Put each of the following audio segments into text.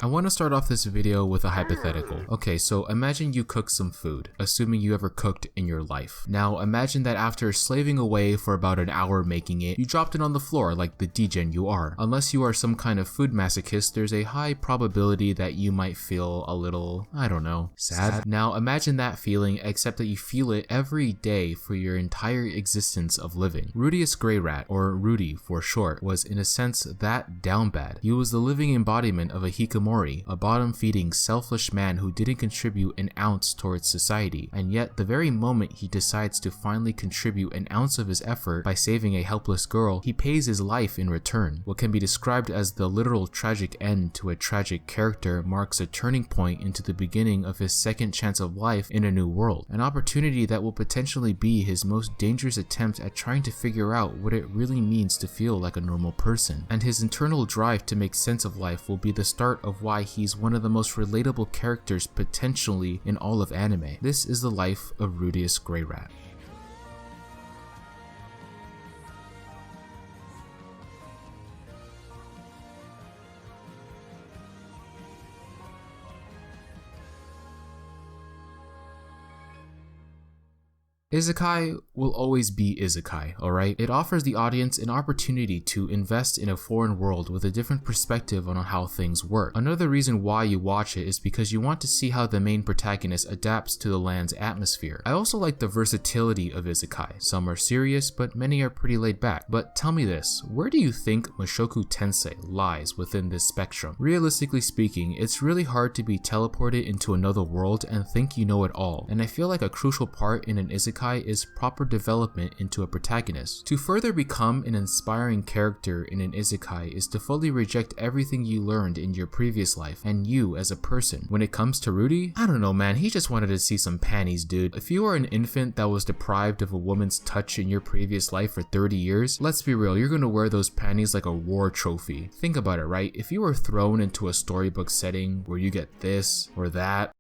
I want to start off this video with a hypothetical. Okay, so imagine you cook some food, assuming you ever cooked in your life. Now imagine that after slaving away for about an hour making it, you dropped it on the floor like the degen you are. Unless you are some kind of food masochist, there's a high probability that you might feel a little, I don't know, sad. Now imagine that feeling, except that you feel it every day for your entire existence of living. Rudeus Greyrat, or Rudy for short, was in a sense that down bad. He was the living embodiment of a hikikomori, a bottom-feeding, selfish man who didn't contribute an ounce towards society, and yet the very moment he decides to finally contribute an ounce of his effort by saving a helpless girl, he pays his life in return. What can be described as the literal tragic end to a tragic character marks a turning point into the beginning of his second chance of life in a new world, an opportunity that will potentially be his most dangerous attempt at trying to figure out what it really means to feel like a normal person, and his internal drive to make sense of life will be the start of why he's one of the most relatable characters potentially in all of anime. This is the life of Rudeus Greyrat. Isekai will always be isekai, alright? It offers the audience an opportunity to invest in a foreign world with a different perspective on how things work. Another reason why you watch it is because you want to see how the main protagonist adapts to the land's atmosphere. I also like the versatility of isekai. Some are serious, but many are pretty laid back. But tell me this, where do you think Mushoku Tensei lies within this spectrum? Realistically speaking, it's really hard to be teleported into another world and think you know it all, and I feel like a crucial part in an isekai is proper development into a protagonist. To further become an inspiring character in an isekai is to fully reject everything you learned in your previous life and you as a person. When it comes to Rudy, I don't know man, he just wanted to see some panties, dude. If you are an infant that was deprived of a woman's touch in your previous life for 30 years, let's be real, you're gonna wear those panties like a war trophy. Think about it, right? If you were thrown into a storybook setting where you get this or that,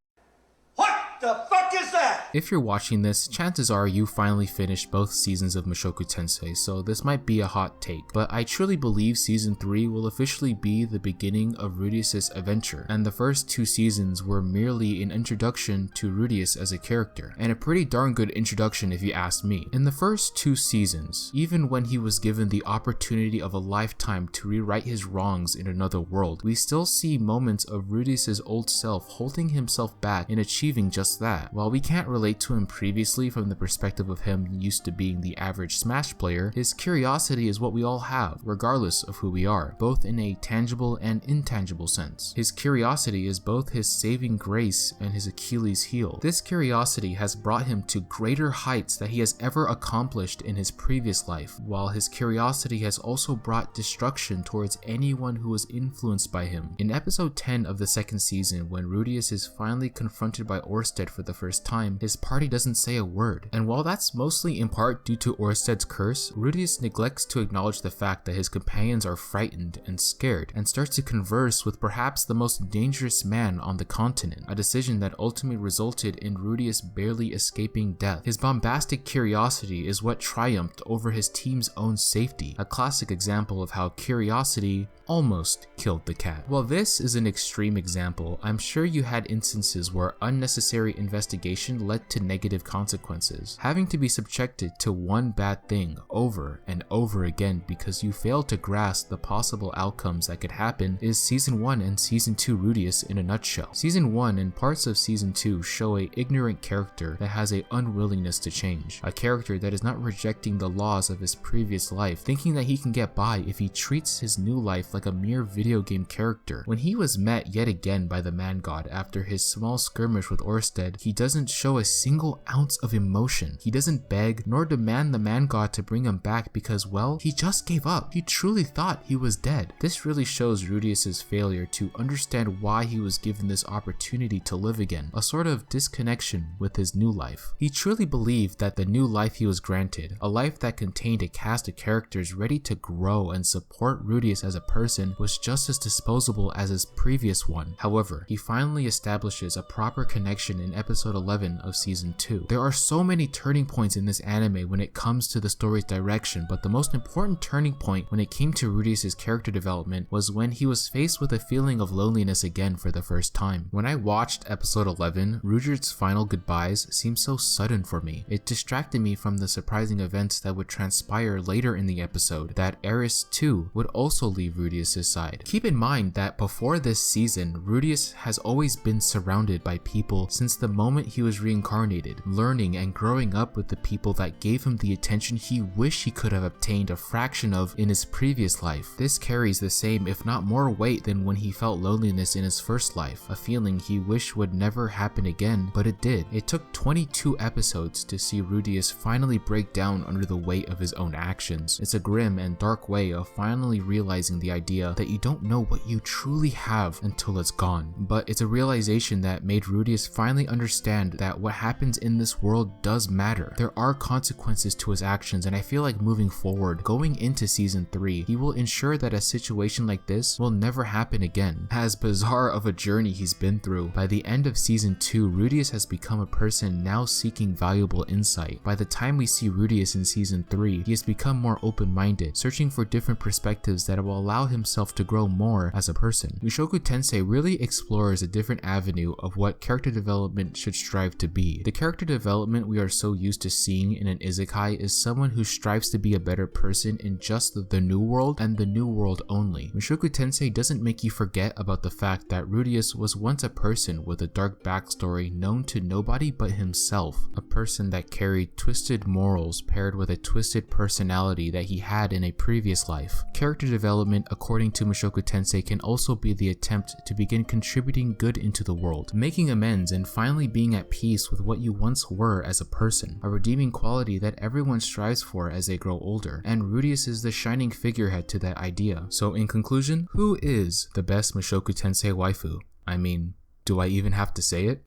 the fuck is that? If you're watching this, chances are you finally finished both seasons of Mushoku Tensei, so this might be a hot take, but I truly believe season 3 will officially be the beginning of Rudeus' adventure, and the first 2 seasons were merely an introduction to Rudeus as a character, and a pretty darn good introduction if you ask me. In the first 2 seasons, even when he was given the opportunity of a lifetime to rewrite his wrongs in another world, we still see moments of Rudeus' old self holding himself back in achieving just that. While we can't relate to him previously from the perspective of him used to being the average Smash player, his curiosity is what we all have, regardless of who we are, both in a tangible and intangible sense. His curiosity is both his saving grace and his Achilles heel. This curiosity has brought him to greater heights that he has ever accomplished in his previous life, while his curiosity has also brought destruction towards anyone who was influenced by him. In episode 10 of the second season, when Rudeus is finally confronted by Orsted for the first time, his party doesn't say a word. And while that's mostly in part due to Orsted's curse, Rudeus neglects to acknowledge the fact that his companions are frightened and scared, and starts to converse with perhaps the most dangerous man on the continent, a decision that ultimately resulted in Rudeus barely escaping death. His bombastic curiosity is what triumphed over his team's own safety, a classic example of how curiosity almost killed the cat. While this is an extreme example, I'm sure you had instances where unnecessary investigation led to negative consequences. Having to be subjected to one bad thing over and over again because you failed to grasp the possible outcomes that could happen is season 1 and season 2 Rudeus in a nutshell. Season 1 and parts of season 2 show a ignorant character that has a unwillingness to change, a character that is not rejecting the laws of his previous life, thinking that he can get by if he treats his new life like a mere video game character. When he was met yet again by the man god after his small skirmish with Orsted, he doesn't show a single ounce of emotion. He doesn't beg nor demand the man god to bring him back because, well, he just gave up. He truly thought he was dead. This really shows Rudeus' failure to understand why he was given this opportunity to live again, a sort of disconnection with his new life. He truly believed that the new life he was granted, a life that contained a cast of characters ready to grow and support Rudeus as a person, was just as disposable as his previous one. However, he finally establishes a proper connection in episode 11 11 of season 2. There are so many turning points in this anime when it comes to the story's direction, but the most important turning point when it came to Rudeus' character development was when he was faced with a feeling of loneliness again for the first time. When I watched episode 11, Rudeus' final goodbyes seemed so sudden for me. It distracted me from the surprising events that would transpire later in the episode, that Eris too would also leave Rudeus' side. Keep in mind that before this season, Rudeus has always been surrounded by people since the moment he was reincarnated, learning and growing up with the people that gave him the attention he wished he could have obtained a fraction of in his previous life. This carries the same, if not more weight than when he felt loneliness in his first life, a feeling he wished would never happen again, but it did. It took 22 episodes to see Rudeus finally break down under the weight of his own actions. It's a grim and dark way of finally realizing the idea that you don't know what you truly have until it's gone. But it's a realization that made Rudeus finally understand that what happens in this world does matter. There are consequences to his actions, and I feel like moving forward, going into season 3, he will ensure that a situation like this will never happen again. As bizarre of a journey he's been through, by the end of season 2, Rudeus has become a person now seeking valuable insight. By the time we see Rudeus in season 3, he has become more open-minded, searching for different perspectives that will allow himself to grow more as a person. Mushoku Tensei really explores a different avenue of what character development should strive to be. The character development we are so used to seeing in an isekai is someone who strives to be a better person in just the new world and the new world only. Mushoku Tensei doesn't make you forget about the fact that Rudeus was once a person with a dark backstory known to nobody but himself, a person that carried twisted morals paired with a twisted personality that he had in a previous life. Character development, according to Mushoku Tensei, can also be the attempt to begin contributing good into the world, making amends and finally being at peace with what you once were as a person, a redeeming quality that everyone strives for as they grow older, and Rudeus is the shining figurehead to that idea. So in conclusion, who is the best Mushoku Tensei waifu? I mean, do I even have to say it?